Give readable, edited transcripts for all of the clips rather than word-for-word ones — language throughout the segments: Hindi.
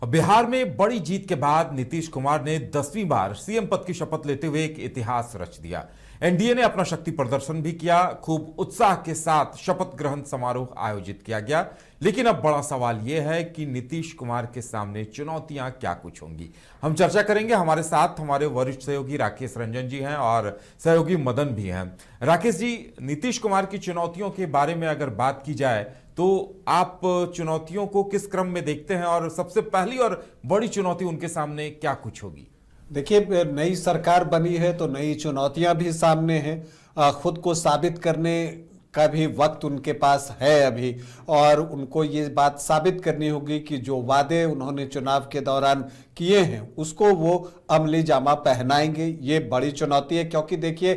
बिहार में बड़ी जीत के बाद नीतीश कुमार ने 10वीं बार सीएम पद की शपथ लेते हुए एक इतिहास रच दिया। एनडीए ने अपना शक्ति प्रदर्शन भी किया। खूब उत्साह के साथ शपथ ग्रहण समारोह आयोजित किया गया। लेकिन अब बड़ा सवाल यह है कि नीतीश कुमार के सामने चुनौतियां क्या कुछ होंगी। हम चर्चा करेंगे। हमारे साथ हमारे वरिष्ठ सहयोगी राकेश रंजन जी हैं और सहयोगी मदन भी हैं। राकेश जी, नीतीश कुमार की चुनौतियों के बारे में अगर बात की जाए तो आप चुनौतियों को किस क्रम में देखते हैं और सबसे पहली और बड़ी चुनौती उनके सामने क्या कुछ होगी? देखिए, नई सरकार बनी है तो नई चुनौतियां भी सामने हैं। खुद को साबित करने का भी वक्त उनके पास है अभी, और उनको ये बात साबित करनी होगी कि जो वादे उन्होंने चुनाव के दौरान किए हैं उसको वो अमली जामा पहनाएंगे। ये बड़ी चुनौती है, क्योंकि देखिए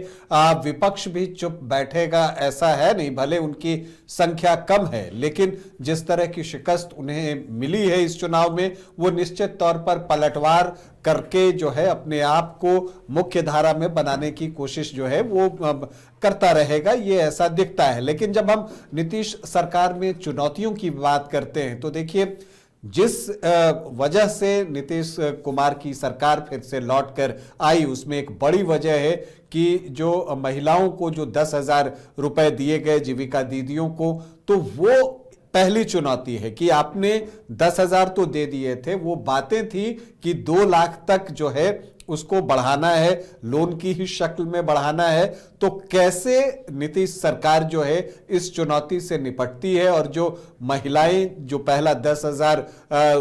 विपक्ष भी चुप बैठेगा ऐसा है नहीं। भले उनकी संख्या कम है, लेकिन जिस तरह की शिकस्त उन्हें मिली है इस चुनाव में, वो निश्चित तौर पर पलटवार करके जो है अपने आप को मुख्य धारा में बनाने की कोशिश जो है वो करता रहेगा, ये ऐसा दिखता है। लेकिन जब हम नीतीश सरकार में चुनौतियों की बात करते हैं तो देखिए, जिस वजह से नीतीश कुमार की सरकार फिर से लौट कर आई, उसमें एक बड़ी वजह है कि जो महिलाओं को जो 10,000 रुपए दिए गए जीविका दीदियों को, तो वो पहली चुनौती है कि आपने 10,000 तो दे दिए थे, वो बातें थी कि 2 लाख तक जो है उसको बढ़ाना है, लोन की ही शक्ल में बढ़ाना है। तो कैसे नीतीश सरकार जो है इस चुनौती से निपटती है, और जो महिलाएं जो पहला 10,000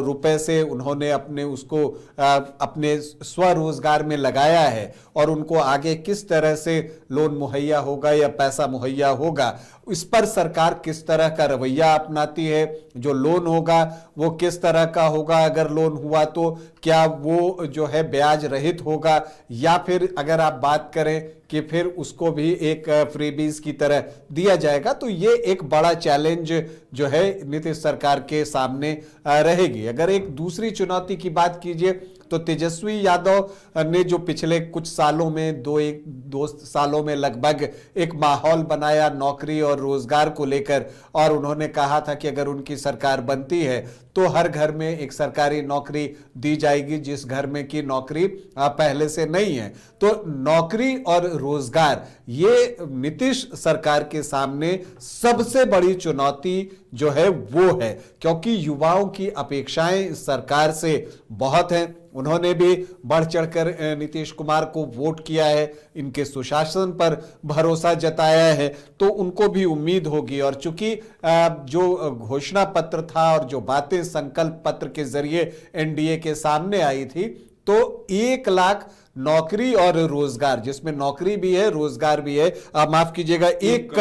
रुपए से उन्होंने अपने उसको अपने स्वरोजगार में लगाया है, और उनको आगे किस तरह से लोन मुहैया होगा या पैसा मुहैया होगा, इस पर सरकार किस तरह का रवैया अपनाती है। जो लोन होगा वो किस तरह का होगा, अगर लोन हुआ तो क्या वो जो है ब्याज रहित होगा, या फिर अगर आप बात करें कि फिर उसको भी एक फ्रीबीज की तरह दिया जाएगा। तो ये एक बड़ा चैलेंज जो है नीतीश सरकार के सामने रहेगी। अगर एक दूसरी चुनौती की बात कीजिए तो तेजस्वी यादव ने जो पिछले कुछ सालों में दो सालों में लगभग एक माहौल बनाया नौकरी और रोजगार को लेकर, और उन्होंने कहा था कि अगर उनकी सरकार बनती है तो हर घर में एक सरकारी नौकरी दी जाएगी, जिस घर में की नौकरी पहले से नहीं है। तो नौकरी और रोजगार, ये नीतीश सरकार के सामने सबसे बड़ी चुनौती जो है वो है, क्योंकि युवाओं की अपेक्षाएं इस सरकार से बहुत हैं। उन्होंने भी बढ़ चढ़कर नीतीश कुमार को वोट किया है, इनके सुशासन पर भरोसा जताया है, तो उनको भी उम्मीद होगी। और चूंकि जो घोषणा पत्र था और जो बातें संकल्प पत्र के जरिए एनडीए के सामने आई थी, तो 1 लाख नौकरी और रोजगार, जिसमें नौकरी भी है रोजगार भी है, माफ कीजिएगा 1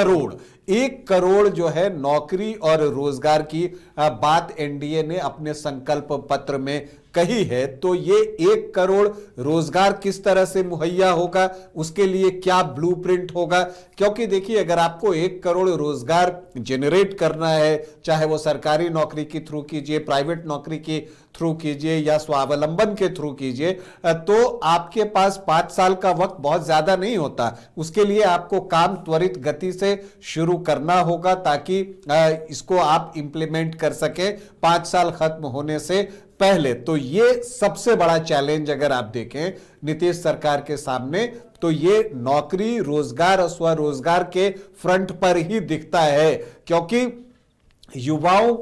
करोड़ जो है नौकरी और रोजगार की बात एनडीए ने अपने संकल्प पत्र में कही है। तो ये 1 करोड़ रोजगार किस तरह से मुहैया होगा, उसके लिए क्या ब्लूप्रिंट होगा, क्योंकि देखिए अगर आपको 1 करोड़ रोजगार जनरेट करना है, चाहे वो सरकारी नौकरी के थ्रू कीजिए, प्राइवेट नौकरी के थ्रू कीजिए या स्वावलंबन के थ्रू कीजिए, तो आपके पास 5 साल का वक्त बहुत ज्यादा नहीं होता। उसके लिए आपको काम त्वरित गति से शुरू करना होगा, ताकि इसको आप इंप्लीमेंट कर सके 5 साल खत्म होने से पहले। तो ये सबसे बड़ा चैलेंज अगर आप देखें नीतीश सरकार के सामने, तो ये नौकरी रोजगार और स्वरोजगार के फ्रंट पर ही दिखता है, क्योंकि युवाओं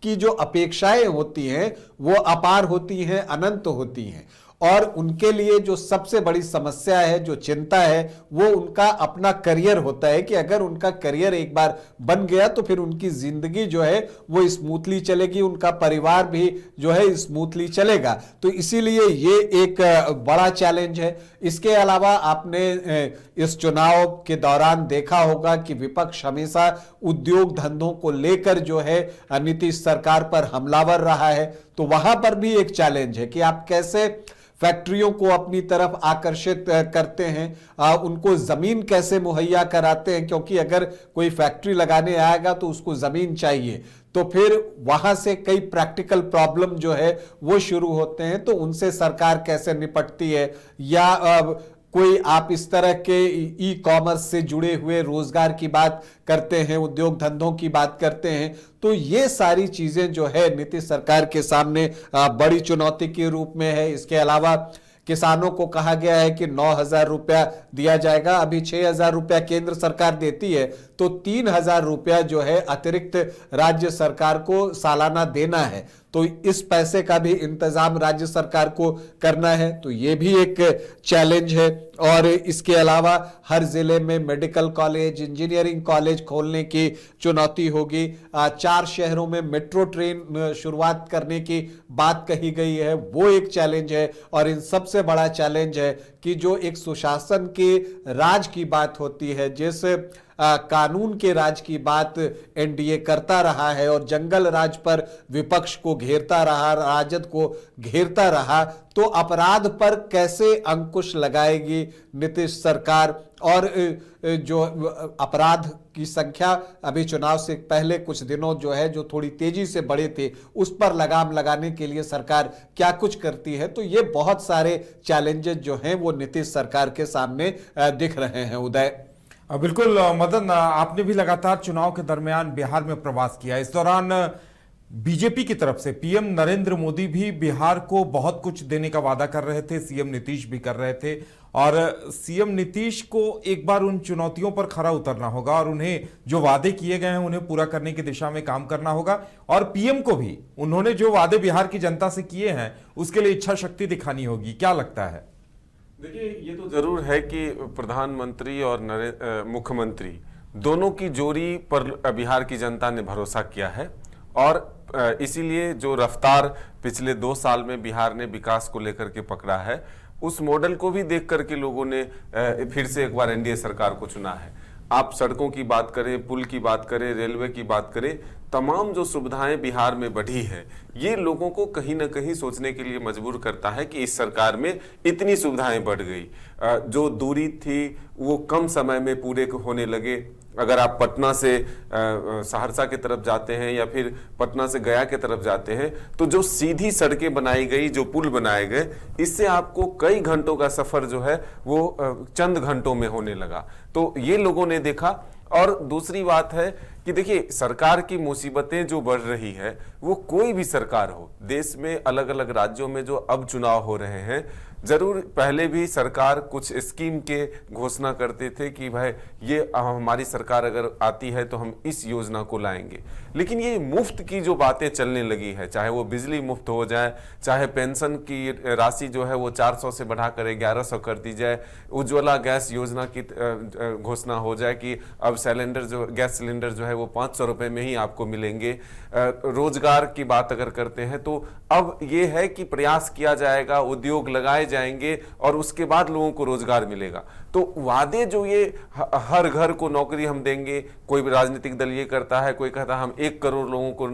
की जो अपेक्षाएं होती हैं वो अपार होती हैं, अनंत होती हैं, और उनके लिए जो सबसे बड़ी समस्या है, जो चिंता है, वो उनका अपना करियर होता है कि अगर उनका करियर एक बार बन गया तो फिर उनकी जिंदगी जो है वो स्मूथली चलेगी, उनका परिवार भी जो है स्मूथली चलेगा। तो इसीलिए ये एक बड़ा चैलेंज है। इसके अलावा आपने इस चुनाव के दौरान देखा होगा कि विपक्ष हमेशा उद्योग धंधों को लेकर जो है नीतीश सरकार पर हमलावर रहा है। तो वहां पर भी एक चैलेंज है कि आप कैसे फैक्ट्रियों को अपनी तरफ आकर्षित करते हैं, उनको जमीन कैसे मुहैया कराते हैं, क्योंकि अगर कोई फैक्ट्री लगाने आएगा तो उसको जमीन चाहिए, तो फिर वहां से कई प्रैक्टिकल प्रॉब्लम जो है वो शुरू होते हैं। तो उनसे सरकार कैसे निपटती है, या कोई आप इस तरह के ई कॉमर्स से जुड़े हुए रोजगार की बात करते हैं, उद्योग धंधों की बात करते हैं, तो ये सारी चीजें जो है नीतीश सरकार के सामने बड़ी चुनौती के रूप में है। इसके अलावा किसानों को कहा गया है कि 9,000 रुपया दिया जाएगा। अभी 6,000 रुपया केंद्र सरकार देती है, तो 3,000 रुपया जो है अतिरिक्त राज्य सरकार को सालाना देना है। तो इस पैसे का भी इंतजाम राज्य सरकार को करना है, तो ये भी एक चैलेंज है। और इसके अलावा हर जिले में मेडिकल कॉलेज, इंजीनियरिंग कॉलेज खोलने की चुनौती होगी। 4 शहरों में मेट्रो ट्रेन शुरुआत करने की बात कही गई है, वो एक चैलेंज है। और इन सबसे बड़ा चैलेंज है कि जो एक सुशासन के राज की बात होती है, जैसे कानून के राज की बात एनडीए करता रहा है और जंगल राज पर विपक्ष को घेरता रहा, राजद को घेरता रहा, तो अपराध पर कैसे अंकुश लगाएगी नीतीश सरकार। और जो अपराध की संख्या अभी चुनाव से पहले कुछ दिनों जो है जो थोड़ी तेजी से बढ़े थे, उस पर लगाम लगाने के लिए सरकार क्या कुछ करती है। तो ये बहुत सारे चैलेंजेस जो हैं वो नीतीश सरकार के सामने दिख रहे हैं। उदय, बिल्कुल मदन, आपने भी लगातार चुनाव के दरमियान बिहार में प्रवास किया। इस दौरान बीजेपी की तरफ से पीएम नरेंद्र मोदी भी बिहार को बहुत कुछ देने का वादा कर रहे थे, सीएम नीतीश भी कर रहे थे। और सीएम नीतीश को एक बार उन चुनौतियों पर खरा उतरना होगा और उन्हें जो वादे किए गए हैं उन्हें पूरा करने की दिशा में काम करना होगा। और पीएम को भी उन्होंने जो वादे बिहार की जनता से किए हैं उसके लिए इच्छा शक्ति दिखानी होगी। क्या लगता है? देखिए, ये तो जरूर है कि प्रधानमंत्री और मुख्यमंत्री दोनों की जोड़ी पर बिहार की जनता ने भरोसा किया है। और इसीलिए जो रफ्तार पिछले 2 साल में बिहार ने विकास को लेकर के पकड़ा है, उस मॉडल को भी देख करके लोगों ने फिर से एक बार एनडीए सरकार को चुना है। आप सड़कों की बात करें, पुल की बात करें, रेलवे की बात करें, तमाम जो सुविधाएं बिहार में बढ़ी है, ये लोगों को कहीं ना कहीं सोचने के लिए मजबूर करता है कि इस सरकार में इतनी सुविधाएं बढ़ गई। जो दूरी थी वो कम समय में पूरे होने लगे। अगर आप पटना से सहरसा की तरफ जाते हैं या फिर पटना से गया की तरफ जाते हैं, तो जो सीधी सड़कें बनाई गई, जो पुल बनाए गए, इससे आपको कई घंटों का सफर जो है वो चंद घंटों में होने लगा। तो ये लोगों ने देखा। और दूसरी बात है कि देखिए, सरकार की मुसीबतें जो बढ़ रही है, वो कोई भी सरकार हो, देश में अलग अलग राज्यों में जो अब चुनाव हो रहे हैं, जरूर पहले भी सरकार कुछ स्कीम के घोषणा करते थे कि भाई ये हमारी सरकार अगर आती है तो हम इस योजना को लाएंगे। लेकिन ये मुफ्त की जो बातें चलने लगी है, चाहे वो बिजली मुफ्त हो जाए, चाहे पेंशन की राशि जो है वो 400 से बढ़ाकर 1100 कर दी जाए, उज्ज्वला गैस योजना की घोषणा हो जाए कि अब गैस सिलेंडर जो है वो 500 रुपए में ही आपको मिलेंगे। रोजगार की बात अगर करते हैं तो अब ये है कि प्रयास किया जाएगा, उद्योग लगाए जाएंगे और उसके बाद लोगों को रोजगार मिलेगा। तो वादे जो ये हर घर को नौकरी हम देंगे, कोई भी राजनीतिक दल ये करता है, कोई कहता है हम 1 करोड़ लोगों को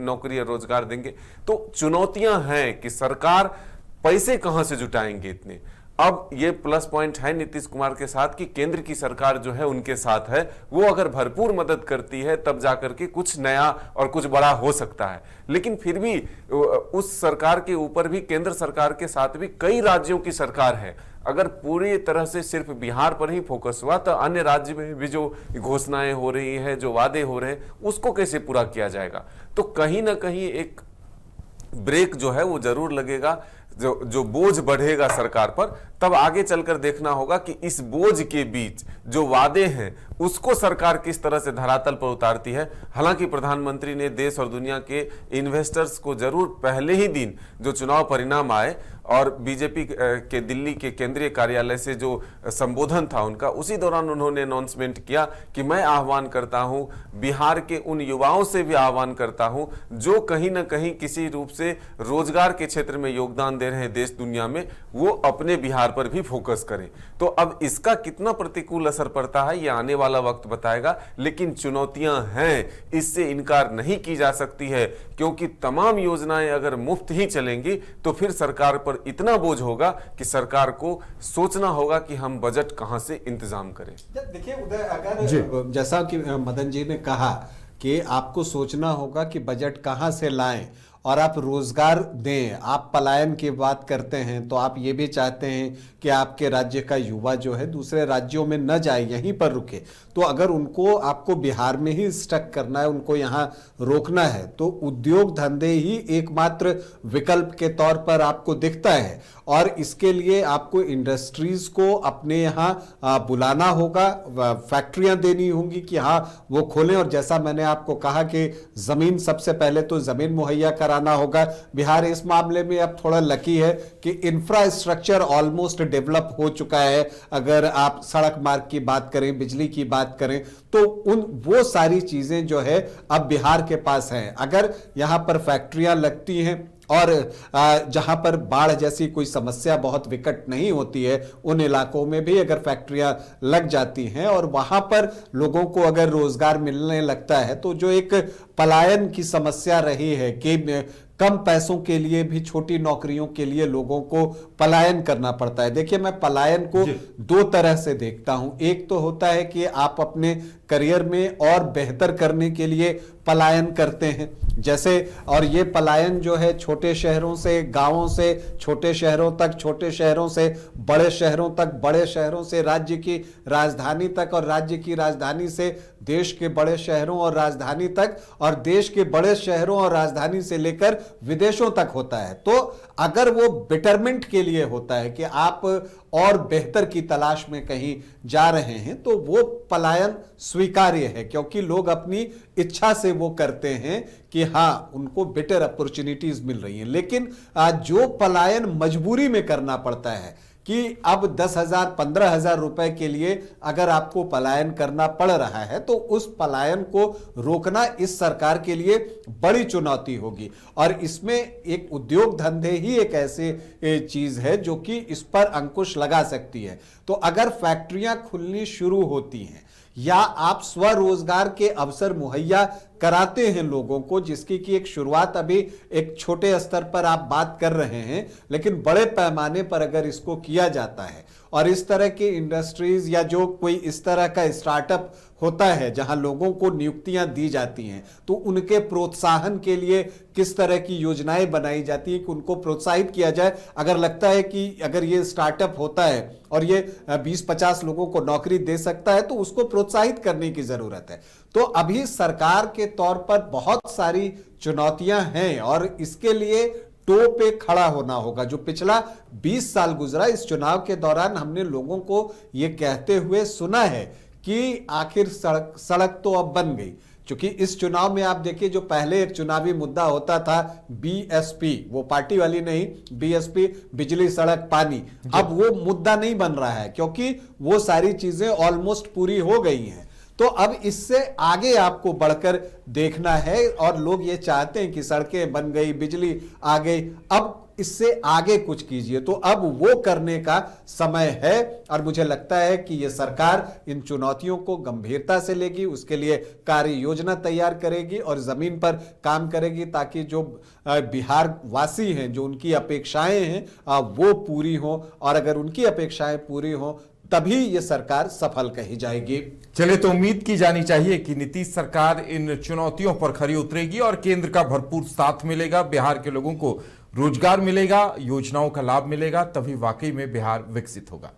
नौकरी और रोजगार देंगे। तो चुनौतियां हैं कि सरकार पैसे कहां से जुटाएंगे इतने। अब ये प्लस पॉइंट है नीतीश कुमार के साथ कि केंद्र की सरकार जो है उनके साथ है, वो अगर भरपूर मदद करती है तब जाकर के कुछ नया और कुछ बड़ा हो सकता है। लेकिन फिर भी उस सरकार के ऊपर भी, केंद्र सरकार के साथ भी कई राज्यों की सरकार है। अगर पूरी तरह से सिर्फ बिहार पर ही फोकस हुआ तो अन्य राज्य में भी जो घोषणाएं हो रही हैं, जो वादे हो रहे हैं, उसको कैसे पूरा किया जाएगा। तो कहीं ना कहीं एक ब्रेक जो है वो जरूर लगेगा। जो बोझ बढ़ेगा सरकार पर, तब आगे चलकर देखना होगा कि इस बोझ के बीच जो वादे हैं उसको सरकार किस तरह से धरातल पर उतारती है। हालांकि प्रधानमंत्री ने देश और दुनिया के इन्वेस्टर्स को जरूर पहले ही दिन जो चुनाव परिणाम आए और बीजेपी के दिल्ली के केंद्रीय कार्यालय से जो संबोधन था उनका, उसी दौरान उन्होंने अनाउंसमेंट किया कि मैं आह्वान करता हूं, बिहार के उन युवाओं से भी आह्वान करता हूं जो कहीं ना कहीं किसी रूप से रोजगार के क्षेत्र में योगदान दे रहे हैं देश दुनिया में, वो अपने बिहार पर भी फोकस करें। तो अब इसका कितना प्रतिकूल असर पड़ता है ये आने वाला वक्त बताएगा। लेकिन चुनौतियां हैं, इससे इनकार नहीं की जा सकती है, क्योंकि तमाम योजनाएं अगर मुफ्त ही चलेंगी तो फिर सरकार पर इतना बोझ होगा कि सरकार को सोचना होगा कि हम बजट कहां से इंतजाम करें। देखिए उदय, अगर जैसा कि मदन जी ने कहा कि आपको सोचना होगा कि बजट कहां से लाएं, और आप रोजगार दें, आप पलायन की बात करते हैं तो आप ये भी चाहते हैं कि आपके राज्य का युवा जो है दूसरे राज्यों में न जाए, यहीं पर रुके। तो अगर उनको आपको बिहार में ही स्टक करना है, उनको यहाँ रोकना है, तो उद्योग धंधे ही एकमात्र विकल्प के तौर पर आपको दिखता है। और इसके लिए आपको इंडस्ट्रीज को अपने यहाँ बुलाना होगा, फैक्ट्रियां देनी होंगी कि हाँ वो खोलें। और जैसा मैंने आपको कहा कि जमीन, सबसे पहले तो जमीन मुहैया कराना होगा। बिहार इस मामले में अब थोड़ा लकी है कि इंफ्रास्ट्रक्चर ऑलमोस्ट डेवलप हो चुका है। अगर आप सड़क मार्ग की बात करें, बिजली की बात करें, तो वो सारी चीजें जो है अब बिहार के पास हैं। अगर यहां पर फैक्ट्रियां लगती हैं और जहां पर बाढ़ जैसी कोई समस्या बहुत विकट नहीं होती है, उन इलाकों में भी अगर फैक्ट्रियां लग जाती हैं और वहां पर लोगों को अगर रोजगार मिलने लगता है, तो जो एक पलायन की समस्या रही है कि कम पैसों के लिए भी छोटी नौकरियों के लिए लोगों को पलायन करना पड़ता है। देखिए, मैं पलायन को दो तरह से देखता हूं। एक तो होता है कि आप अपने करियर में और बेहतर करने के लिए पलायन करते हैं, जैसे, और ये पलायन जो है छोटे शहरों से गांवों से छोटे शहरों तक, छोटे शहरों से बड़े शहरों तक, बड़े शहरों से राज्य की राजधानी तक, और राज्य की राजधानी से देश के बड़े शहरों और राजधानी तक, और देश के बड़े शहरों और राजधानी से लेकर विदेशों तक होता है। तो अगर वो बेटरमेंट के लिए होता है कि आप और बेहतर की तलाश में कहीं जा रहे हैं, तो वो पलायन स्वीकार्य है, क्योंकि लोग अपनी इच्छा से वो करते हैं कि हाँ उनको बेटर अपॉर्चुनिटीज मिल रही हैं। लेकिन जो पलायन मजबूरी में करना पड़ता है कि अब 10,000 15,000 रुपए के लिए अगर आपको पलायन करना पड़ रहा है, तो उस पलायन को रोकना इस सरकार के लिए बड़ी चुनौती होगी। और इसमें एक उद्योग धंधे ही एक ऐसी चीज है जो कि इस पर अंकुश लगा सकती है। तो अगर फैक्ट्रियां खुलनी शुरू होती हैं या आप स्वरोजगार के अवसर मुहैया कराते हैं लोगों को, जिसकी की एक शुरुआत अभी एक छोटे स्तर पर आप बात कर रहे हैं, लेकिन बड़े पैमाने पर अगर इसको किया जाता है और इस तरह की इंडस्ट्रीज या जो कोई इस तरह का स्टार्टअप होता है जहां लोगों को नियुक्तियां दी जाती हैं, तो उनके प्रोत्साहन के लिए किस तरह की योजनाएं बनाई जाती है कि उनको प्रोत्साहित किया जाए। अगर लगता है कि अगर ये स्टार्टअप होता है और ये 20-50 लोगों को नौकरी दे सकता है, तो उसको प्रोत्साहित करने की जरूरत है। तो अभी सरकार के तौर पर बहुत सारी चुनौतियां हैं और इसके लिए टो पे खड़ा होना होगा। जो पिछला 20 साल गुजरा, इस चुनाव के दौरान हमने लोगों को यह कहते हुए सुना है कि आखिर सड़क तो अब बन गई। क्योंकि इस चुनाव में आप देखिए, जो पहले एक चुनावी मुद्दा होता था बीएसपी, वो पार्टी वाली नहीं, बीएसपी, बिजली सड़क पानी, अब वो मुद्दा नहीं बन रहा है क्योंकि वो सारी चीजें ऑलमोस्ट पूरी हो गई हैं। तो अब इससे आगे आपको बढ़कर देखना है और लोग ये चाहते हैं कि सड़कें बन गई, बिजली आ गई, अब इससे आगे कुछ कीजिए। तो अब वो करने का समय है और मुझे लगता है कि ये सरकार इन चुनौतियों को गंभीरता से लेगी, उसके लिए कार्य योजना तैयार करेगी और जमीन पर काम करेगी, ताकि जो बिहार वासी हैं, जो उनकी अपेक्षाएं हैं, वो पूरी हो। और अगर उनकी अपेक्षाएं पूरी हो तभी ये सरकार सफल कही जाएगी। चलिए, तो उम्मीद की जानी चाहिए कि नीतीश सरकार इन चुनौतियों पर खरी उतरेगी और केंद्र का भरपूर साथ मिलेगा, बिहार के लोगों को रोजगार मिलेगा, योजनाओं का लाभ मिलेगा, तभी वाकई में बिहार विकसित होगा।